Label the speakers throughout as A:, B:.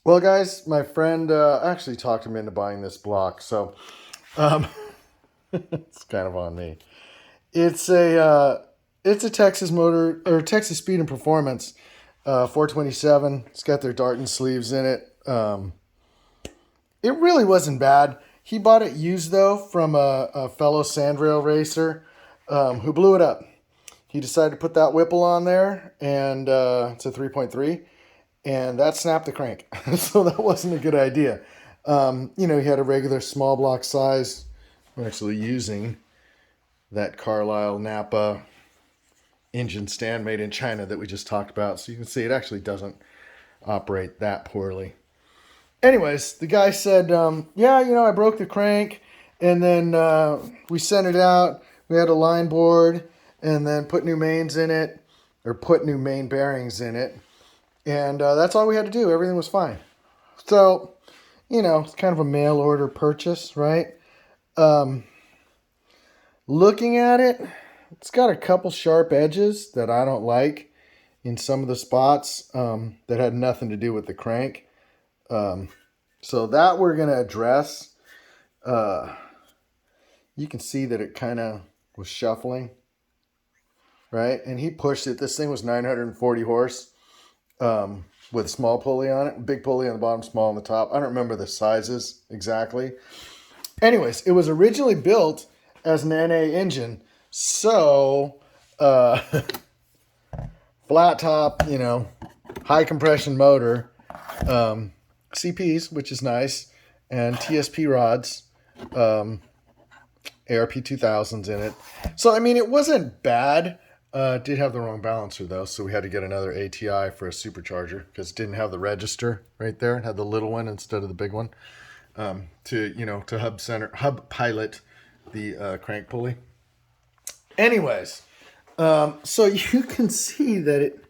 A: Well, guys, my friend actually talked him into buying this block, so um, it's kind of on me. It's a Texas Motor or Texas Speed and Performance 427. It's got their Darton sleeves in it. It really wasn't bad. He bought it used though from a fellow sandrail racer who blew it up. He decided to put that Whipple on there, and it's a 3.3, and that snapped the crank. So that wasn't a good idea. He had a regular small block size. I'm actually using that Carlisle Napa engine stand made in China that we just talked about. So you can see it actually doesn't operate that poorly. Anyways, the guy said, yeah, I broke the crank, and then we sent it out. We had a line board, and then put new mains in it, or put new main bearings in it. And that's all we had to do. Everything was fine. So, it's kind of a mail order purchase, right? Looking at it, it's got a couple sharp edges that I don't like in some of the spots that had nothing to do with the crank. So that we're going to address. You can see that it kind of was shuffling, right? And he pushed it. This thing was 940 horse with a small pulley on it, big pulley on the bottom, small on the top. I don't remember the sizes exactly. Anyways, it was originally built as an NA engine. So, flat top, high compression motor, CPs, which is nice, and TSP rods, ARP 2000s in it. So, it wasn't bad. Did have the wrong balancer, though, so we had to get another ATI for a supercharger because it didn't have the register right there. It had the little one instead of the big one to hub pilot the crank pulley. Anyways, so you can see that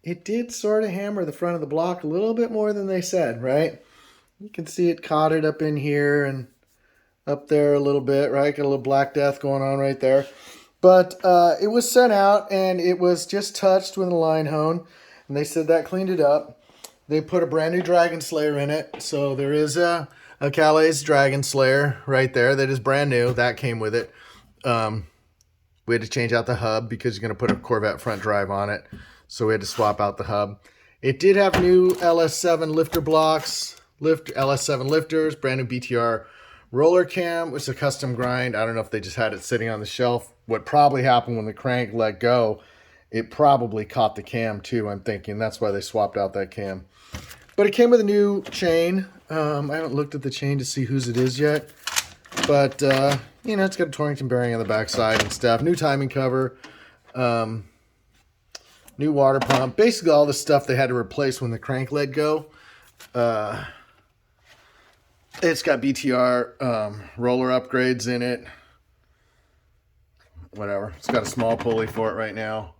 A: it did sort of hammer the front of the block a little bit more than they said, right? You can see it caught it up in here and up there a little bit, right? Got a little Black Death going on right there. But it was sent out, and it was just touched with a line hone, and they said that cleaned it up. They put a brand new Dragon Slayer in it, so there is a Calais Dragon Slayer right there that is brand new. That came with it. We had to change out the hub because you're going to put a Corvette front drive on it, so we had to swap out the hub. It did have new LS7 lifter blocks, LS7 lifters, brand new BTR roller cam, which is a custom grind. I don't know if they just had it sitting on the shelf. What probably happened when the crank let go, it probably caught the cam too, I'm thinking. That's why they swapped out that cam. But it came with a new chain. I haven't looked at the chain to see whose it is yet. But, it's got a Torrington bearing on the backside and stuff. New timing cover. New water pump. Basically all the stuff they had to replace when the crank let go. It's got BTR roller upgrades in it. Whatever. It's got a small pulley for it right now.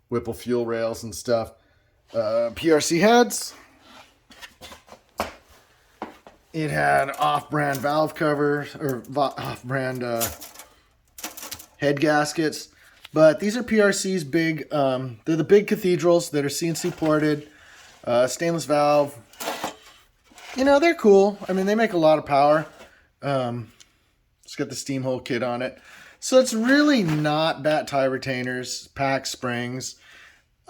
A: Whipple fuel rails and stuff. PRC heads. It had off-brand valve covers or off-brand head gaskets. But these are PRC's big. They're the big cathedrals that are CNC ported. Stainless valve. They're cool. They make a lot of power. It's got the steam hole kit on it. So it's really not bat tie retainers, pack springs.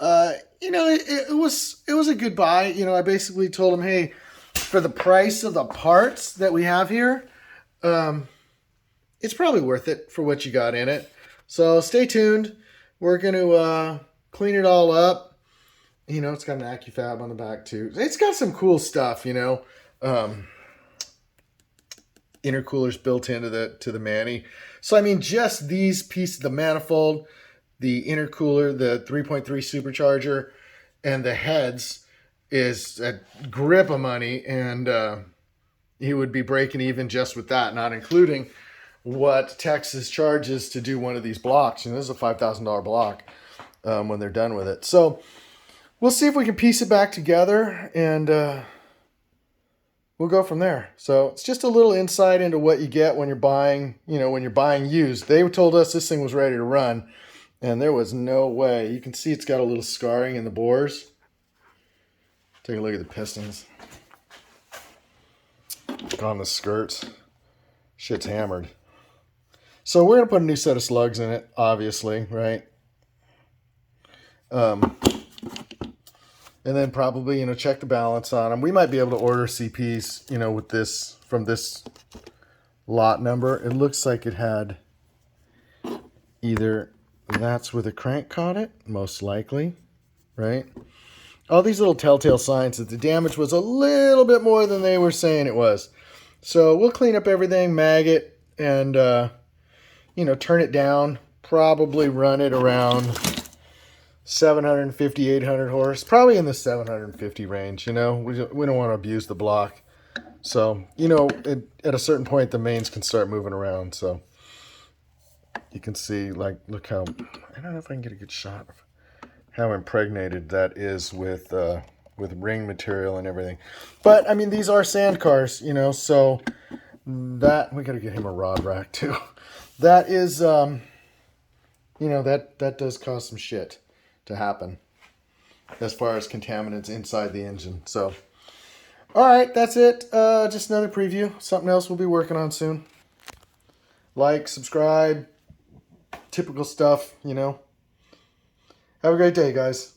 A: It was a good buy. I basically told him, hey, for the price of the parts that we have here, it's probably worth it for what you got in it. So stay tuned. We're going to clean it all up. It's got an AccuFab on the back too. It's got some cool stuff, intercoolers built into the Manny. So just these pieces, the manifold, the intercooler, the 3.3 supercharger, and the heads is a grip of money, and he would be breaking even just with that, not including what Texas charges to do one of these blocks. This is a $5,000 block when they're done with it. So we'll see if we can piece it back together, and we'll go from there. So it's just a little insight into what you get when you're buying, when you're buying used. They told us this thing was ready to run, and there was no way. You can see it's got a little scarring in the bores. Take a look at the pistons. On the skirts. Shit's hammered. So we're going to put a new set of slugs in it, obviously, right? And then probably, check the balance on them. We might be able to order CPs, with this, from this lot number. It looks like it had either that's where the crank caught it, most likely, right? All these little telltale signs that the damage was a little bit more than they were saying it was. So we'll clean up everything, mag it, and, turn it down. Probably run it around 750, 800 horse. Probably in the 750 range, We don't want to abuse the block. So, at a certain point, the mains can start moving around. So you can see, look how, I don't know if I can get a good shot of how impregnated that is with ring material and everything. But, I mean, these are sand cars, so that, we got to get him a rod rack too. That is, that does cause some shit to happen as far as contaminants inside the engine. So, all right, that's it. Just another preview. Something else we'll be working on soon. Like, subscribe, typical stuff, Have a great day, guys.